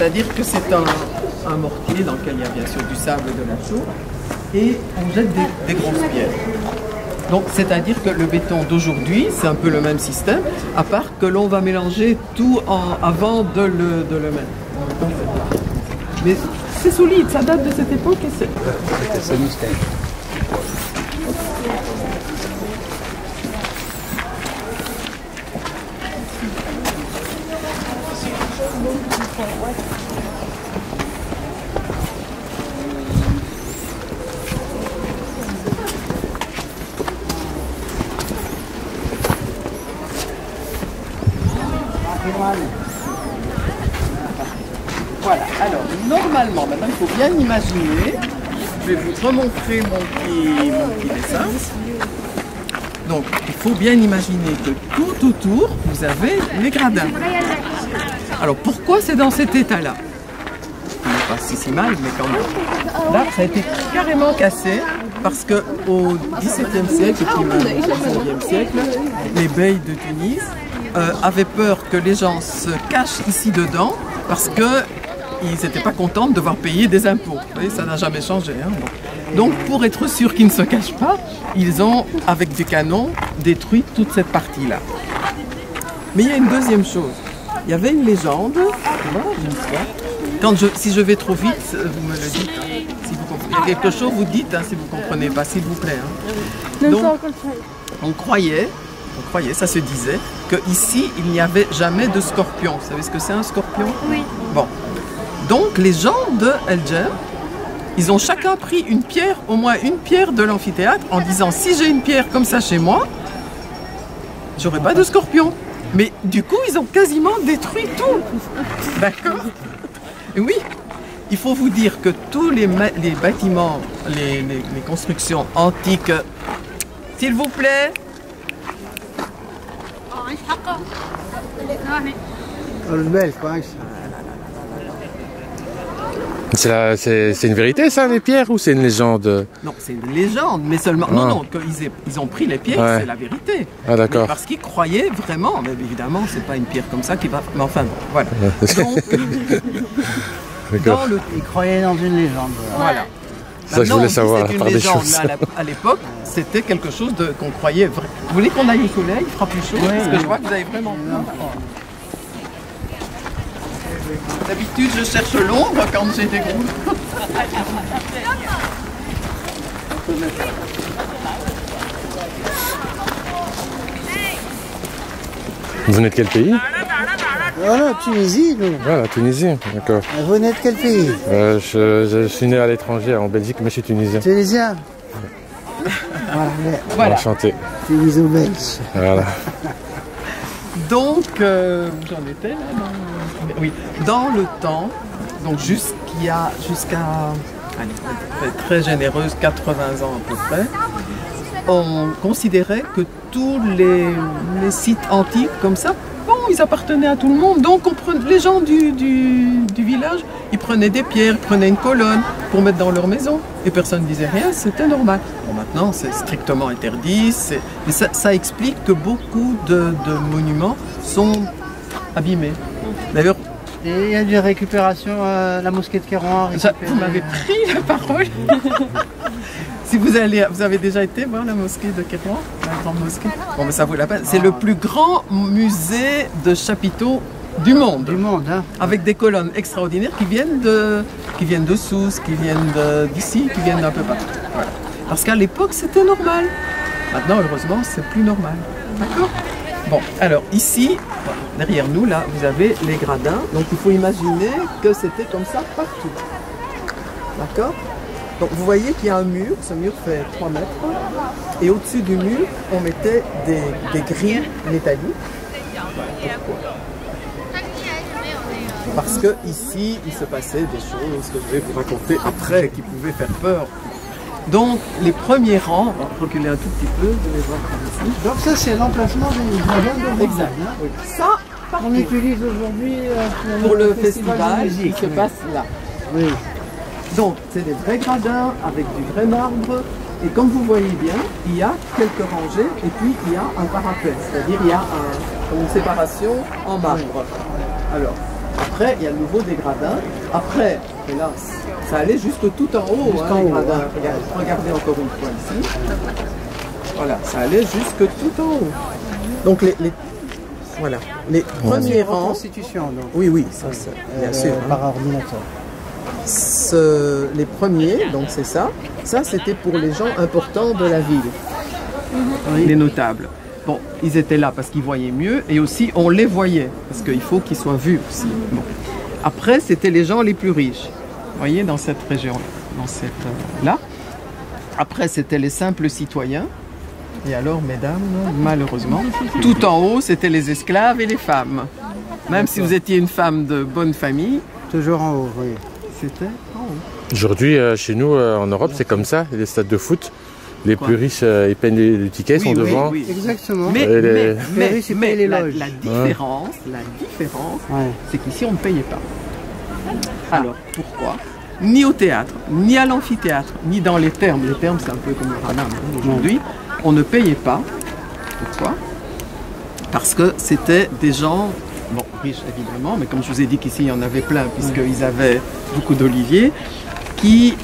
c'est-à-dire que c'est un mortier dans lequel il y a bien sûr du sable et de la chaux, et on jette des grosses pierres. Donc c'est-à-dire que le béton d'aujourd'hui, c'est un peu le même système, à part que l'on va mélanger tout avant de le mettre. Mais c'est solide, ça date de cette époque et c'est mystère. Voilà, alors normalement, maintenant il faut bien imaginer, je vais vous remontrer mon petit dessin. Donc il faut bien imaginer que tout autour, vous avez les gradins. Alors pourquoi c'est dans cet état-là? Il n'est pas si mal, mais quand même. Là, ça a été carrément cassé parce qu'au XVIIe siècle et puis même au XIXe siècle, les beys de Tunis avaient peur que les gens se cachent ici dedans parce qu'ils n'étaient pas contents de devoir payer des impôts. Vous voyez, ça n'a jamais changé. Hein, donc pour être sûr qu'ils ne se cachent pas, ils ont, avec des canons, détruit toute cette partie-là. Mais il y a une deuxième chose. Il y avait une légende, si je vais trop vite, vous me le dites. Hein, si vous comprenez. Il y a quelque chose, vous dites si vous ne comprenez pas, s'il vous plaît. Hein. Donc, on croyait, ça se disait, qu'ici, il n'y avait jamais de scorpion. Vous savez ce que c'est un scorpion? Oui. Bon. Donc, les gens de El Djem, ils ont chacun pris une pierre, au moins une pierre de l'amphithéâtre, en disant, si j'ai une pierre comme ça chez moi, j'aurai pas de scorpion. Mais du coup, ils ont quasiment détruit tout. D'accord? Oui, il faut vous dire que tous les bâtiments, les constructions antiques, s'il vous plaît. C'est une vérité ça, les pierres, ou c'est une légende? Non, c'est une légende, mais seulement... Non, qu'ils ont pris les pierres, c'est la vérité. Ah d'accord. Parce qu'ils croyaient vraiment, mais évidemment, c'est pas une pierre comme ça qui va... Mais enfin, bon, voilà. Donc, ils croyaient dans une légende. Voilà. Ça, je voulais savoir, c'est une par des légende, choses. mais à l'époque, c'était quelque chose qu'on croyait vrai. Vous voulez qu'on aille au soleil? Il fera plus chaud, parce que je vois que vous avez vraiment... D'habitude, je cherche l'ombre quand j'ai des groupes. Vous venez de quel pays? Voilà, Tunisie. Nous. Voilà, Tunisie, d'accord. Vous venez de quel pays? Je suis né à l'étranger, en Belgique, mais je suis tunisien. Tunisien. Voilà. Enchanté. Tuniso-belge. Voilà. Donc, j'en étais là. Oui, dans le temps, donc jusqu'à, très généreuse, 80 ans à peu près, on considérait que tous les sites antiques comme ça, bon, ils appartenaient à tout le monde. Donc les gens du village, ils prenaient des pierres, ils prenaient une colonne pour mettre dans leur maison. Et personne ne disait rien, c'était normal. Bon, maintenant, c'est strictement interdit. Mais ça explique que beaucoup de monuments sont abîmés. D'ailleurs, et il y a des récupérations, la mosquée de Kérouan. Vous m'avez pris la parole. Si vous avez déjà été voir la mosquée de Kérouan, la grande mosquée. Bon, mais ça vaut la peine. C'est le plus grand musée de chapiteaux du monde. Du monde, hein. Avec des colonnes extraordinaires qui viennent de Sousse, qui viennent d'ici, qui viennent d'un peu partout. Voilà. Parce qu'à l'époque, c'était normal. Maintenant, heureusement, c'est plus normal. D'accord? Bon, alors ici, derrière nous, là, vous avez les gradins. Donc il faut imaginer que c'était comme ça partout. D'accord? Donc vous voyez qu'il y a un mur, ce mur fait 3 mètres. Et au-dessus du mur, on mettait des grilles métalliques. Pourquoi? Parce que ici, il se passait des choses que je vais vous raconter après, qui pouvaient faire peur. Donc, les premiers rangs, on va reculer un tout petit peu, vous allez voir comme ici. Donc ça, c'est l'emplacement des gradins de exact. Oui. Ça, on utilise aujourd'hui pour le festival qui se passe là. Oui. Donc, c'est des vrais gradins avec du vrai marbre. Et comme vous voyez bien, il y a quelques rangées et puis il y a un parapet. C'est-à-dire il y a une séparation en marbre. Alors, Après, il y a le nouveau des gradins. Après, et là, ça allait jusque tout en haut, les gradins. Regardez encore une fois ici. Voilà, ça allait jusque tout en haut. Donc voilà, les premiers rangs. Constitution, donc. Oui, oui, ça, bien sûr. Par ordinateur. Les premiers, donc c'est ça. Ça, c'était pour les gens importants de la ville, les notables. Bon, ils étaient là parce qu'ils voyaient mieux et aussi on les voyait parce qu'il faut qu'ils soient vus aussi. Bon. Après, c'était les gens les plus riches. Vous voyez, dans cette région-là, dans cette là. Après, c'était les simples citoyens. Et alors, mesdames, malheureusement, tout en haut, c'était les esclaves et les femmes. Même si vous étiez une femme de bonne famille, Toujours en haut, oui. c'était en haut. Aujourd'hui, chez nous, en Europe, c'est comme ça. Les stades de foot, les plus riches, ils payent les tickets, sont devant. Oui. Exactement. Mais les la loges. différence, Ouais. c'est qu'ici, on ne payait pas. Alors, pourquoi? Ni au théâtre, ni à l'amphithéâtre, ni dans les thermes. Les thermes, c'est un peu comme le Ranam aujourd'hui. On ne payait pas. Pourquoi? Parce que c'était des gens, bon, riches évidemment, mais comme je vous ai dit qu'ici, il y en avait plein, puisqu'ils avaient beaucoup d'oliviers, qui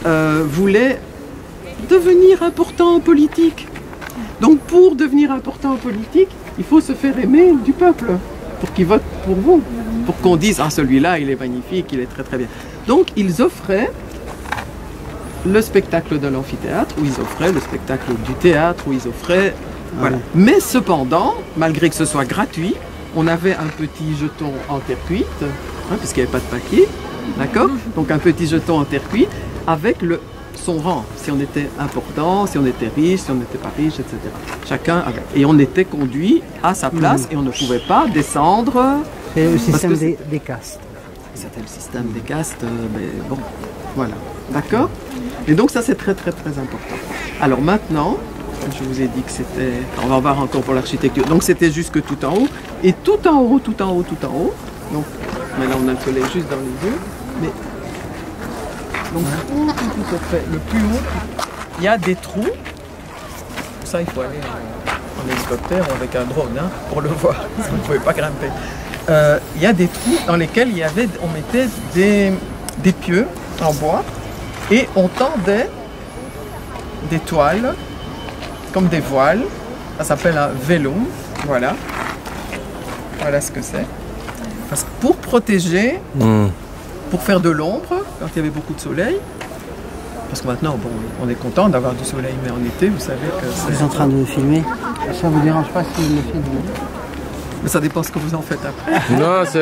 voulaient devenir importants en politique. Donc, pour devenir important en politique, il faut se faire aimer du peuple, pour qu'il vote pour vous, pour qu'on dise « Ah, celui-là, il est magnifique, il est très très bien ». Donc, ils offraient le spectacle de l'amphithéâtre, ou ils offraient le spectacle du théâtre, ou ils offraient... Voilà. Mais cependant, malgré que ce soit gratuit, on avait un petit jeton en terre cuite, puisqu'il n'y avait pas de papier, d'accord? Donc un petit jeton en terre cuite avec son rang, si on était important, si on était riche, si on n'était pas riche, etc. Chacun avait. Et on était conduit à sa place et on ne pouvait pas descendre. C'est le système des castes. C'était le système des castes, mais bon, voilà. D'accord? Et donc ça c'est très très très important. Alors maintenant, je vous ai dit que c'était... On va voir encore pour l'architecture. Donc c'était jusque tout en haut. Et tout en haut, tout en haut, tout en haut. Donc maintenant on a le soleil juste dans les yeux. Mais donc tout à fait. Le plus haut, il y a des trous. Pour ça il faut aller en hélicoptère ou avec un drone pour le voir. Vous ne pouvez pas grimper. Il y a des trous dans lesquels on mettait des pieux en bois et on tendait des toiles comme des voiles. Ça s'appelle un velum. Voilà. Voilà ce que c'est. Parce que pour protéger, pour faire de l'ombre quand il y avait beaucoup de soleil. Parce que maintenant, bon, on est content d'avoir du soleil, mais en été, vous savez que c'est... Vous êtes en train de filmer. Ça vous dérange pas si vous le filmez? Mais ça dépend ce que vous en faites après. Non, c'est...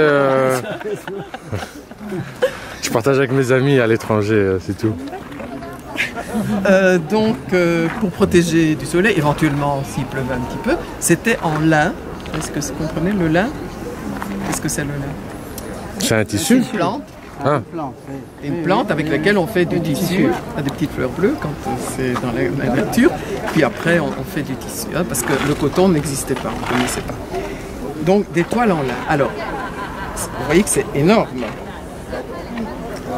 Je partage avec mes amis à l'étranger, c'est tout. Donc, pour protéger du soleil, éventuellement s'il pleuvait un petit peu, c'était en lin. Est-ce que vous comprenez le lin? Qu'est-ce que c'est le lin? C'est un tissu? Une plante. Une plante avec laquelle on fait du tissu, des petites fleurs bleues quand c'est dans la nature. Puis après, on fait du tissu, parce que le coton n'existait pas, on ne connaissait pas. Donc, des toiles en lin. Alors, vous voyez que c'est énorme.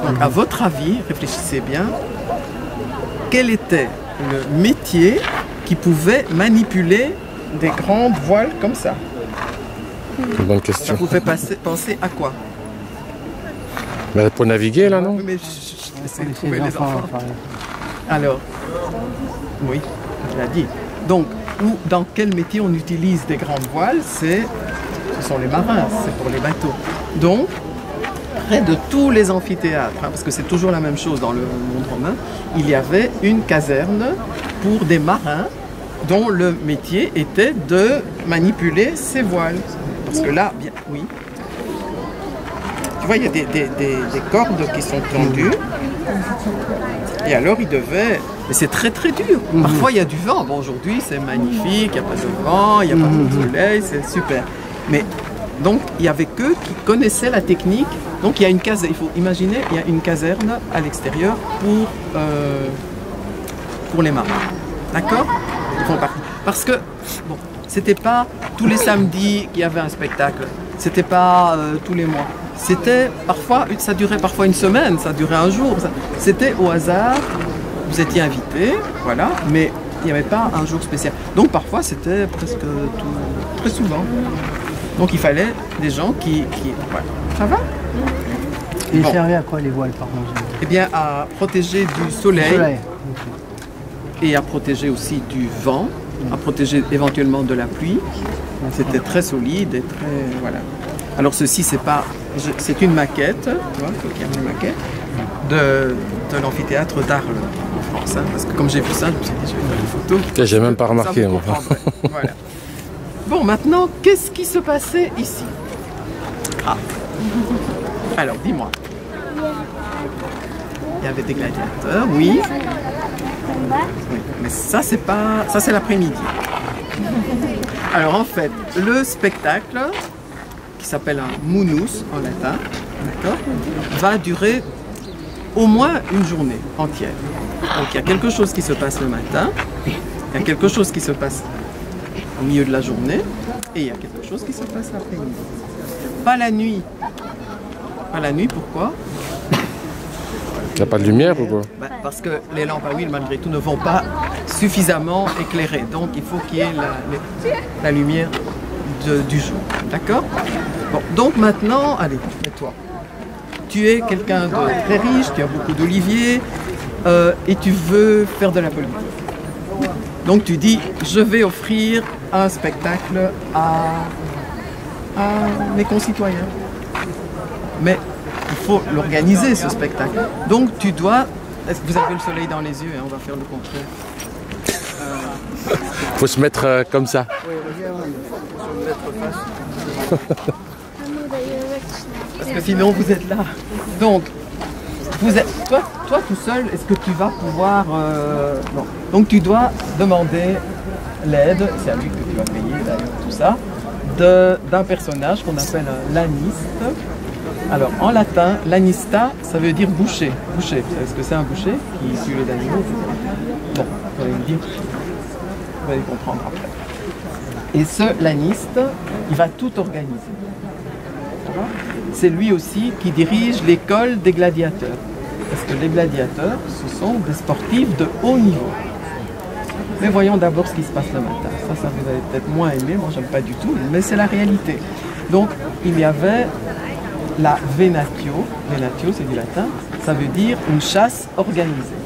Donc, à votre avis, réfléchissez bien, quel était le métier qui pouvait manipuler des grandes voiles comme ça? Une bonne question. Ça vous fait penser à quoi? Mais pour naviguer, là, non? Oui, mais laissez trouver les enfants. Alors, oui, je l'ai dit. Donc, dans quel métier on utilise des grandes voiles? Ce sont les marins, c'est pour les bateaux. Donc, près de tous les amphithéâtres, parce que c'est toujours la même chose dans le monde romain, il y avait une caserne pour des marins dont le métier était de manipuler ces voiles. Parce que là, bien, oui. Tu vois, il y a des cordes qui sont tendues. Et alors, ils devaient... Mais c'est très très dur. Parfois, il y a du vent. Bon, aujourd'hui, c'est magnifique, il n'y a pas de vent, il n'y a pas de soleil, c'est super. Mais donc, il y avait qu'eux qui connaissaient la technique. Donc, il y a une caserne, il faut imaginer, il y a une caserne à l'extérieur pour les marins. D'accord? Ils font partie. Parce que, bon, c'était pas tous les samedis qu'il y avait un spectacle. C'était pas tous les mois. C'était parfois, ça durait parfois une semaine, ça durait un jour. C'était au hasard, vous étiez invité, voilà, mais il n'y avait pas un jour spécial. Donc parfois c'était presque très souvent. Donc il fallait des gens qui... Voilà. Ça va? Et ils servaient à quoi les voiles par contre? Eh bien à protéger du soleil. Et à protéger aussi du vent, à protéger éventuellement de la pluie. C'était très solide et très... Voilà. Alors ceci, c'est une maquette, tu vois, une maquette de l'amphithéâtre d'Arles en France. Hein, parce que comme j'ai vu ça, je me suis dit, je vais faire une photo. J'ai même pas remarqué. Moi. Voilà. Bon, maintenant, qu'est-ce qui se passait ici? Ah. Alors, dis-moi. Il y avait des gladiateurs, oui. Oui, mais ça c'est l'après-midi. Alors en fait, le spectacle, qui s'appelle un munus en latin, d'accord, va durer au moins une journée entière. Donc il y a quelque chose qui se passe le matin, il y a quelque chose qui se passe au milieu de la journée, et il y a quelque chose qui se passe l'après-midi. Pas la nuit. Pas la nuit, pourquoi? Il n'y a pas de lumière ou quoi? Parce que les lampes à huile, malgré tout, ne vont pas suffisamment éclairer. Donc, il faut qu'il y ait la lumière du jour. D'accord? Bon, donc maintenant, allez, mets-toi. Tu es quelqu'un de très riche, tu as beaucoup d'oliviers et tu veux faire de la politique. Donc, tu dis, je vais offrir un spectacle à mes concitoyens. Mais il faut l'organiser, ce spectacle. Donc tu dois... Est-ce que vous avez le soleil dans les yeux? Hein, on va faire le contraire. Il faut se mettre comme ça. Oui, se mettre face. Parce que sinon vous êtes là. Donc, toi tout seul, est-ce que tu vas pouvoir... Non. Donc tu dois demander l'aide, c'est à lui que tu vas payer d'ailleurs tout ça, d'un personnage qu'on appelle un laniste. Alors, en latin, lanista, ça veut dire boucher. Boucher, vous savez ce que c'est un boucher qui tue les animaux? Bon, vous allez me dire, vous allez comprendre après. Et ce laniste, il va tout organiser. C'est lui aussi qui dirige l'école des gladiateurs. Parce que les gladiateurs, ce sont des sportifs de haut niveau. Mais voyons d'abord ce qui se passe le matin. Ça vous allez peut-être moins aimer, moi j'aime pas du tout, mais c'est la réalité. Donc, il y avait... la venatio c'est du latin, ça veut dire une chasse organisée.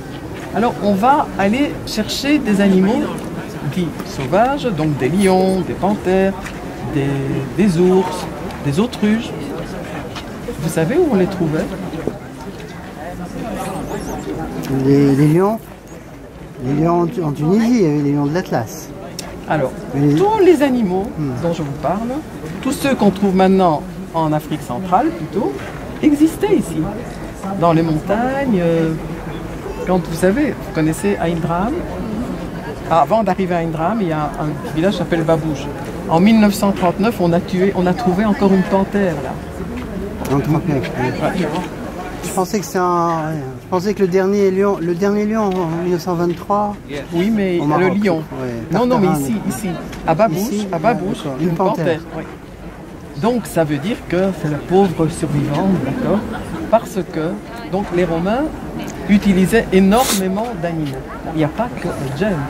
Alors on va aller chercher des animaux dits sauvages, donc des lions, des panthères, des ours, des autruches. Vous savez où on les trouvait? Les lions en Tunisie, il y avait les lions de l'Atlas. Alors, tous les animaux dont je vous parle, tous ceux qu'on trouve maintenant en Afrique centrale plutôt, existait ici, dans les montagnes. Quand vous savez, vous connaissez Aïndram. Avant d'arriver à Aïndram, il y a un village qui s'appelle Babouche. En 1939, on a trouvé encore une panthère là. En 1939. Ouais. Je pensais que le dernier lion en 1923. Oui, mais le lion. Ouais, non, mais ici, à Babouche, une panthère. Oui. Donc ça veut dire que c'est le pauvre survivant, d'accord? Parce que donc les Romains utilisaient énormément d'animaux. Il n'y a pas que le gemme.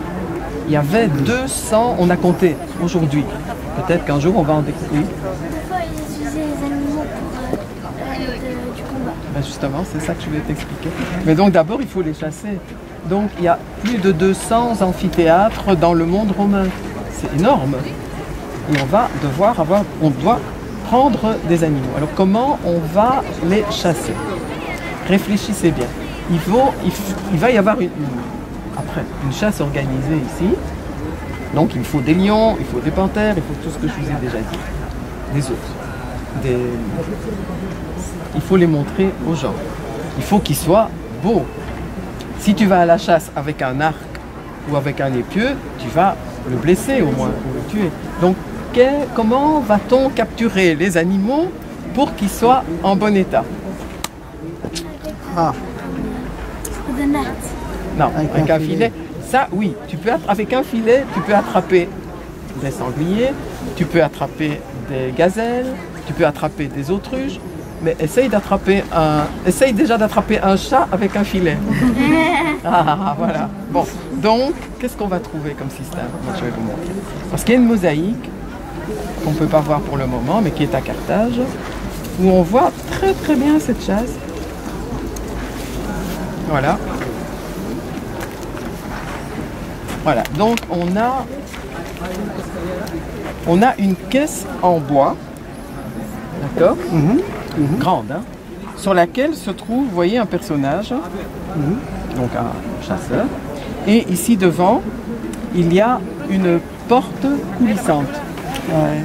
Il y avait 200, on a compté aujourd'hui. Peut-être qu'un jour on va en découvrir. Pourquoi ils utilisaient les animaux pour du combat? Ben justement, c'est ça que je vais t'expliquer. Mais donc d'abord il faut les chasser. Donc il y a plus de 200 amphithéâtres dans le monde romain. C'est énorme. Et on doit prendre des animaux. Alors comment on va les chasser? Réfléchissez bien. Il va y avoir une chasse organisée ici. Donc il faut des lions, il faut des panthères, il faut tout ce que je vous ai déjà dit. Des ours. Il faut les montrer aux gens. Il faut qu'ils soient beaux. Si tu vas à la chasse avec un arc ou avec un épieu, tu vas le blesser au moins, ou le tuer. Donc comment va-t-on capturer les animaux pour qu'ils soient en bon état? Non, avec un filet. Ça, oui, avec un filet, tu peux attraper des sangliers, tu peux attraper des gazelles, tu peux attraper des autruches, mais essaye déjà d'attraper un chat avec un filet. Voilà. Bon, donc, qu'est-ce qu'on va trouver comme système? Moi, je vais vous montrer. Parce qu'il y a une mosaïque qu'on ne peut pas voir pour le moment, mais qui est à Carthage, où on voit très très bien cette chasse. Voilà. Voilà, donc on a une caisse en bois, d'accord, grande, hein, sur laquelle se trouve, vous voyez, un personnage, donc un chasseur, et ici devant, il y a une porte coulissante. Ouais,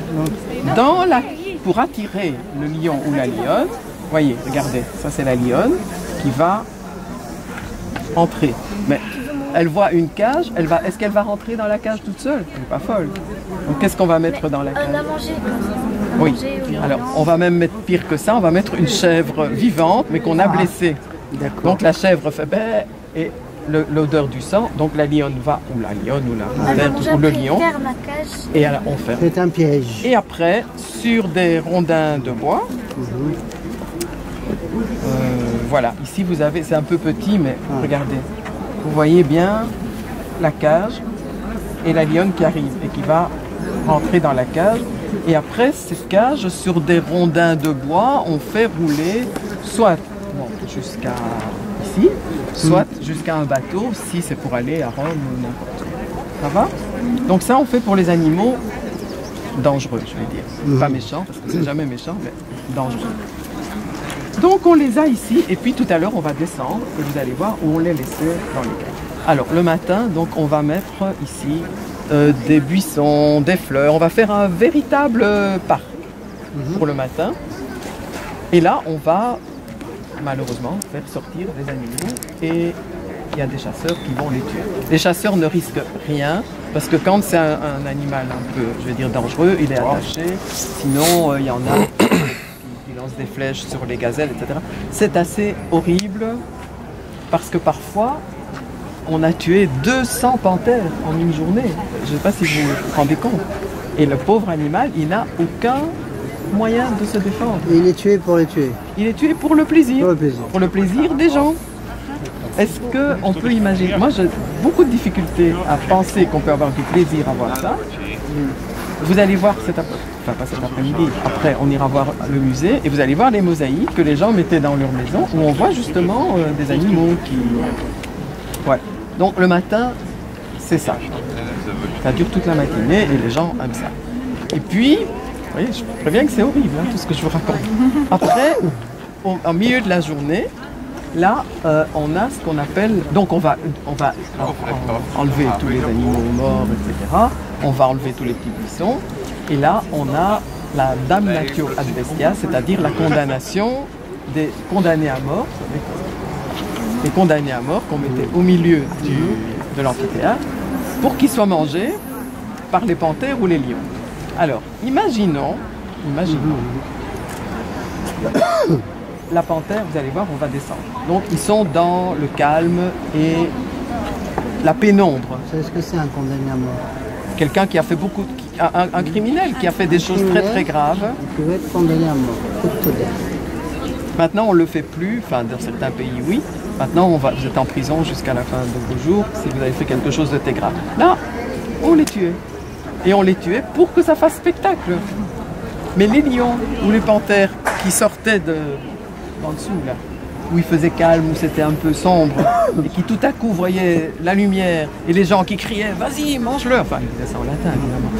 donc, pour attirer le lion ou la lionne, voyez, regardez, ça c'est la lionne qui va entrer. Mais elle voit une cage, est-ce qu'elle va rentrer dans la cage toute seule? Elle n'est pas folle. Donc qu'est-ce qu'on va mettre dans la cage? La manger. Oui, alors on va même mettre pire que ça, on va mettre une chèvre vivante mais qu'on a blessée. Donc la chèvre fait bé et l'odeur du sang, donc la lionne va, ou la lionne ou la panthère, ou le lion, et alors on ferme. C'est un piège. Et après, sur des rondins de bois, voilà, ici vous avez, c'est un peu petit mais regardez, vous voyez bien la cage et la lionne qui arrive et qui va rentrer dans la cage. Et après cette cage, sur des rondins de bois, on fait rouler soit jusqu'à ici, soit jusqu'à un bateau, si c'est pour aller à Rome ou n'importe où. Ça va? Donc ça on fait pour les animaux dangereux, je vais dire. Pas méchants, parce que c'est jamais méchant, mais dangereux. Donc on les a ici, et puis tout à l'heure on va descendre, et vous allez voir où on les laissait dans les cages. Alors le matin, donc on va mettre ici des buissons, des fleurs, on va faire un véritable parc pour le matin. Et là on va malheureusement faire sortir les animaux, et il y a des chasseurs qui vont les tuer. Les chasseurs ne risquent rien, parce que quand c'est un animal un peu, je vais dire, dangereux, il est attaché, sinon il y en a qui lancent des flèches sur les gazelles, etc. C'est assez horrible, parce que parfois, on a tué 200 panthères en une journée. Je ne sais pas si vous vous rendez compte. Et le pauvre animal, il n'a aucun moyen de se défendre. Et il est tué pour les tuer. Il est tué pour le plaisir. Pour le plaisir. Pour le plaisir des gens. Est-ce qu'on peut imaginer? Moi, j'ai beaucoup de difficultés à penser qu'on peut avoir du plaisir à voir ça. Vous allez voir cet après-midi, enfin pas cet après-midi, après on ira voir le musée et vous allez voir les mosaïques que les gens mettaient dans leur maison où on voit justement des animaux qui... Ouais. Donc le matin, c'est ça. Ça dure toute la matinée et les gens aiment ça. Et puis, vous voyez, je préviens que c'est horrible hein, tout ce que je vous raconte. Après, en milieu de la journée, là, on a ce qu'on appelle... Donc on va enlever tous les animaux morts, etc. On va enlever tous les petits buissons. Et là, on a la damnatio ad bestia, c'est-à-dire la condamnation des condamnés à mort. Les condamnés à mort qu'on mettait au milieu de l'amphithéâtre pour qu'ils soient mangés par les panthères ou les lions. Alors, imaginons la panthère, vous allez voir, on va descendre. Donc, ils sont dans le calme et la pénombre. Est-ce que c'est un condamné à mort? Quelqu'un qui a fait beaucoup, un criminel qui a fait des choses très très graves. Il peut être condamné à mort. Maintenant, on ne le fait plus, enfin, dans certains pays, oui. Maintenant, vous êtes en prison jusqu'à la fin de vos jours si vous avez fait quelque chose de très grave. Là, on les tuait. Et on les tuait pour que ça fasse spectacle. Mais les lions ou les panthères qui sortaient d'en dessous, là, où il faisait calme, où c'était un peu sombre, et qui tout à coup voyaient la lumière, et les gens qui criaient « Vas-y, mange-le » Enfin, ils disaient ça en latin, évidemment.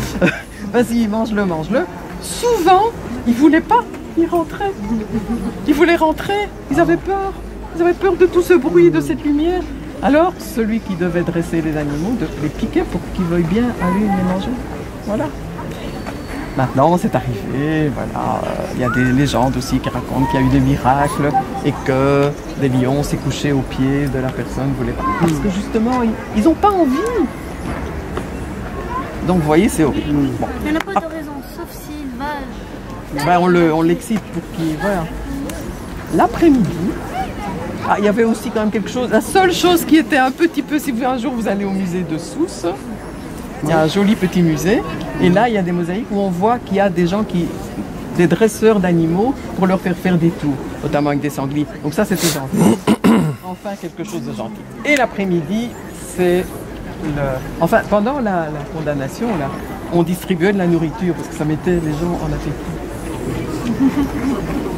« Vas-y, mange-le, mange-le » Souvent, ils ne voulaient pas, ils rentraient. Ils voulaient rentrer, ils avaient peur. Ils avaient peur de tout ce bruit, de cette lumière. Alors, celui qui devait dresser les animaux, de les piquer pour qu'ils veuillent bien aller les manger. Voilà. Maintenant, c'est arrivé, voilà. Il y a des légendes aussi qui racontent qu'il y a eu des miracles et que des lions s'est couché au pied de la personne, ne voulaient pas. Parce que justement, ils n'ont pas envie. Donc, vous voyez, c'est horrible. Bon. Il n'y en a pas de raison, sauf s'il va... Ben, on l'excite pour qu'il... Voilà. L'après-midi, il y avait aussi quand même quelque chose. La seule chose qui était un petit peu... Si un jour vous allez au musée de Sousse, il y a un joli petit musée. Et là, il y a des mosaïques où on voit qu'il y a des gens des dresseurs d'animaux pour leur faire des tours, notamment avec des sangliers. Donc ça, c'était gentil. Enfin, quelque chose de gentil. Et l'après-midi, c'est Enfin, pendant la condamnation, là, on distribuait de la nourriture parce que ça mettait les gens en appétit.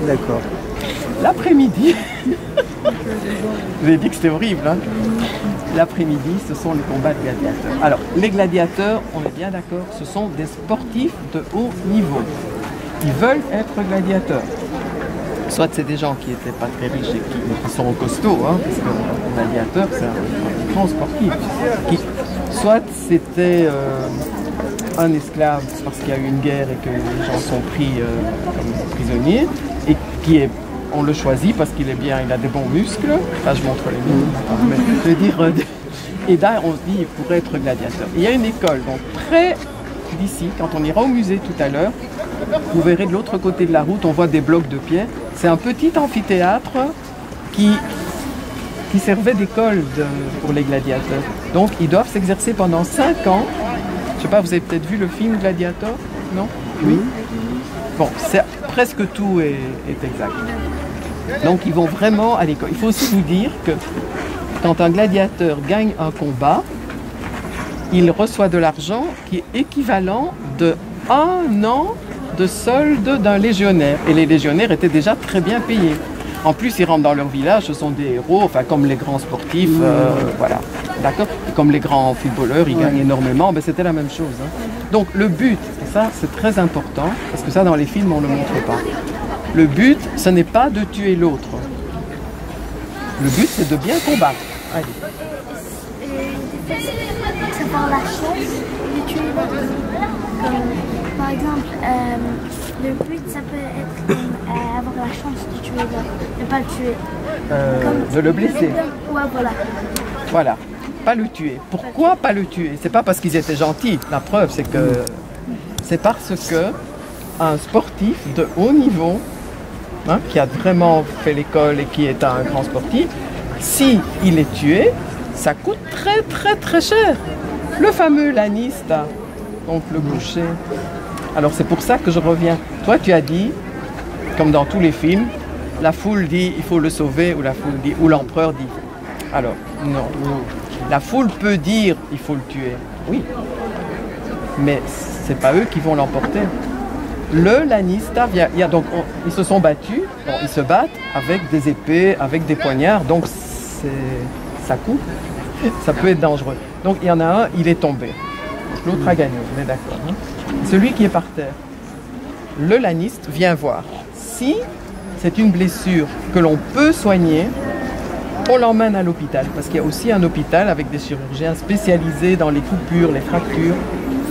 D'accord. L'après-midi, je vous ai dit que c'était horrible, hein. L'après-midi, ce sont les combats de gladiateurs. Alors, les gladiateurs, on est bien d'accord, ce sont des sportifs de haut niveau. Ils veulent être gladiateurs. Soit c'est des gens qui n'étaient pas très riches et qui sont costauds, hein, parce que le gladiateur, c'est un grand sportif. Soit c'était un esclave parce qu'il y a eu une guerre et que les gens sont pris comme prisonniers, et on le choisit parce qu'il est bien, il a des bons muscles. Là, je montre les miens. Mais je veux dire, et là, on se dit, il pourrait être gladiateur. Il y a une école, donc près d'ici, quand on ira au musée tout à l'heure, vous verrez de l'autre côté de la route, on voit des blocs de pierre. C'est un petit amphithéâtre qui servait d'école pour les gladiateurs. Donc, ils doivent s'exercer pendant 5 ans. Je ne sais pas, vous avez peut-être vu le film Gladiator, non? Oui. Bon, presque tout est exact. Donc, ils vont vraiment à l'école. Il faut aussi vous dire que quand un gladiateur gagne un combat, il reçoit de l'argent qui est équivalent de 1 an de solde d'un légionnaire. Et les légionnaires étaient déjà très bien payés. En plus, ils rentrent dans leur village, ce sont des héros, enfin comme les grands sportifs, voilà. D'accord. Comme les grands footballeurs, ils gagnent énormément, ben, c'était la même chose. Hein. Donc le but, et ça c'est très important, parce que ça dans les films on ne le montre pas. Le but, ce n'est pas de tuer l'autre. Le but, c'est de bien combattre. Allez. C'est par la chance de tuer l'autre. Par exemple, le but, ça peut être avoir la chance de tuer l'autre, de ne pas le tuer. De le blesser. Ouais, voilà. Voilà, pas le tuer. Pourquoi pas le tuer? C'est pas parce qu'ils étaient gentils. La preuve, c'est que c'est parce que un sportif de haut niveau, hein, qui a vraiment fait l'école et qui est un grand sportif, si il est tué, ça coûte très très très cher. Le fameux lanista, donc le boucher. Alors c'est pour ça que je reviens. Toi tu as dit, comme dans tous les films, la foule dit il faut le sauver, ou la foule dit, ou l'empereur dit. Alors non, la foule peut dire il faut le tuer, oui, mais c'est pas eux qui vont l'emporter. Le lanista, ils se sont battus, bon, ils se battent avec des épées, avec des poignards, donc ça coupe, ça peut être dangereux. Donc il y en a un, il est tombé, l'autre a gagné, on est d'accord. Hein? Celui qui est par terre, le laniste vient voir. Si c'est une blessure que l'on peut soigner, on l'emmène à l'hôpital, parce qu'il y a aussi un hôpital avec des chirurgiens spécialisés dans les coupures, les fractures,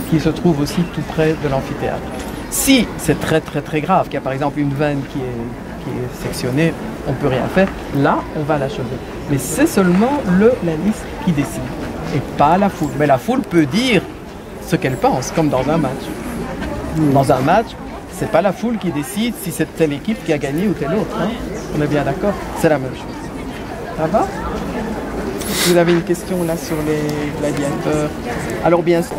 qui se trouvent aussi tout près de l'amphithéâtre. Si c'est très très très grave, qu'il y a par exemple une veine qui est sectionnée, on ne peut rien faire, là on va l'achever. Mais c'est seulement le laniste qui décide, et pas la foule. Mais la foule peut dire ce qu'elle pense, comme dans un match. Dans un match, c'est pas la foule qui décide si c'est telle équipe qui a gagné ou telle autre. Hein. On est bien d'accord? C'est la même chose. Ça va? Vous avez une question là sur les gladiateurs? Alors bien sûr.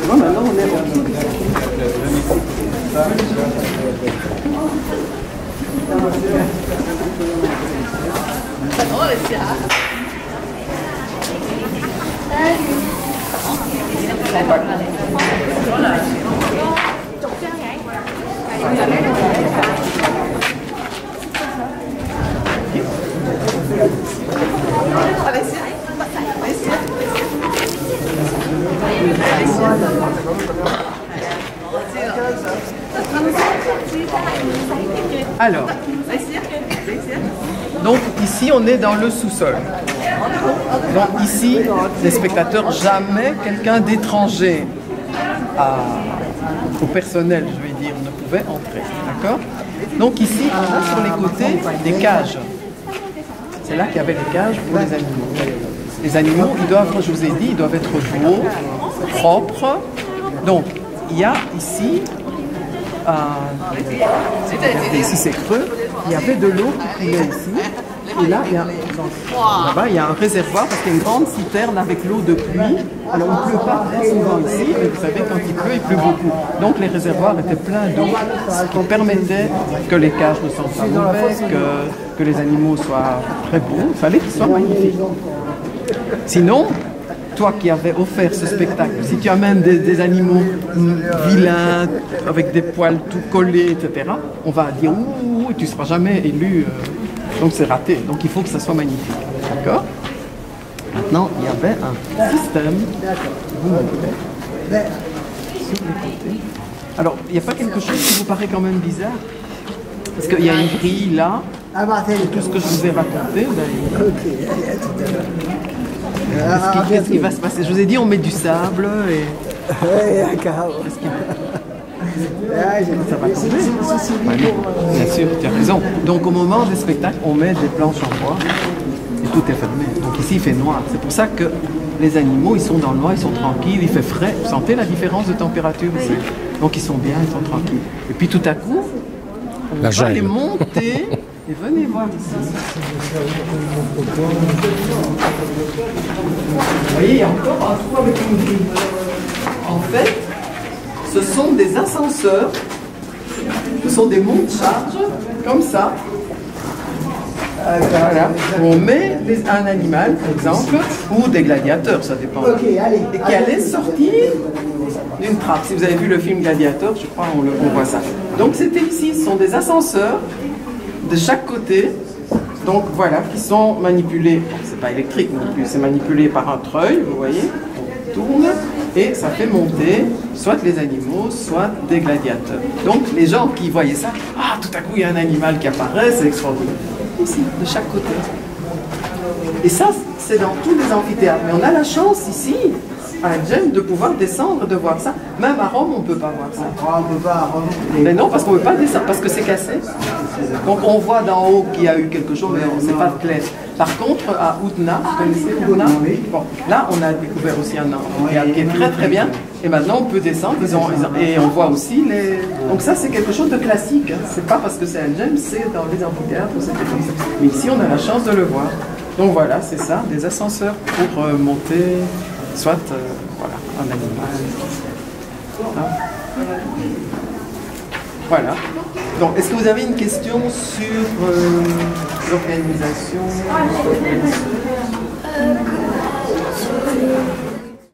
Maintenant on est Alors, donc ici on est dans le sous-sol. Donc ici, les spectateurs, jamais quelqu'un d'étranger au personnel, je vais dire, ne pouvait entrer. D'accord? Donc ici, on a sur les côtés des cages. C'est là qu'il y avait les cages pour les animaux. Les animaux, ils doivent, je vous ai dit, ils doivent être beaux, propres. Donc, il y a ici regardez, ici c'est creux, il y avait de l'eau qui coulait ici. Et là, là-bas, il y a un réservoir parce qu'il y a une grande citerne avec l'eau de pluie. Alors, il ne pleut pas très souvent ici, mais vous savez, quand il pleut beaucoup. Donc, les réservoirs étaient pleins d'eau, ce qui permettait que les cages ne sentent pas mauvais, que les animaux soient très beaux. Il fallait qu'ils soient magnifiques. Sinon, toi qui avais offert ce spectacle, si tu amènes des animaux vilains, avec des poils tout collés, etc., on va dire ouh, tu ne seras jamais élu. Donc c'est raté. Donc il faut que ça soit magnifique. D'accord? Maintenant, il y avait un système. Vous montrez. Sur les côtés. Alors, il n'y a pas quelque chose qui vous paraît quand même bizarre? Parce qu'il y a une grille là. Tout ce que je vous ai raconté. Qu'est-ce qui va se passer? Je vous ai dit, on met du sable et. Ça va tomber. Bien sûr, tu as raison. Donc au moment des spectacles, on met des planches en bois et tout est fermé. Donc ici, il fait noir. C'est pour ça que les animaux, ils sont dans le noir, ils sont tranquilles, il fait frais. Vous sentez la différence de température ici? Donc ils sont bien, ils sont tranquilles. Et puis tout à coup, on va les monter et venez voir ici. Vous voyez, il y a encore un trou avec une grille. En fait, ce sont des ascenseurs, ce sont des monte-charges, comme ça. Voilà. On met un animal, par exemple, ou des gladiateurs, ça dépend. Et qui allait sortir d'une trappe. Si vous avez vu le film Gladiator, je crois on voit ça. Donc c'était ici, ce sont des ascenseurs de chaque côté. Donc voilà, qui sont manipulés. Bon, c'est pas électrique non plus, c'est manipulé par un treuil, vous voyez. On tourne. Et ça fait monter soit les animaux, soit des gladiateurs. Donc les gens qui voyaient ça, ah, tout à coup il y a un animal qui apparaît, c'est extraordinaire. Ici, de chaque côté. Et ça, c'est dans tous les amphithéâtres. Mais on a la chance ici, à Gênes, de pouvoir descendre, de voir ça. Même à Rome, on ne peut pas voir ça. On ne peut pas à Rome. Mais non, parce qu'on ne peut pas descendre, parce que c'est cassé. Donc on voit d'en haut qu'il y a eu quelque chose, mais on ne sait pas clair. Par contre, à Oudna, vous connaissez Oudna? Bon, là, on a découvert aussi un amphithéâtre qui est très très bien. Et maintenant, on peut descendre, et on voit aussi les... Donc ça, c'est quelque chose de classique. Hein. C'est pas parce que c'est à Gênes, c'est dans les amphithéâtres, c'était comme ça. Mais ici, on a la chance de le voir. Donc voilà, c'est ça, des ascenseurs pour monter, soit voilà, un animal. Hein. Voilà. Donc, est-ce que vous avez une question sur l'organisation? Sur les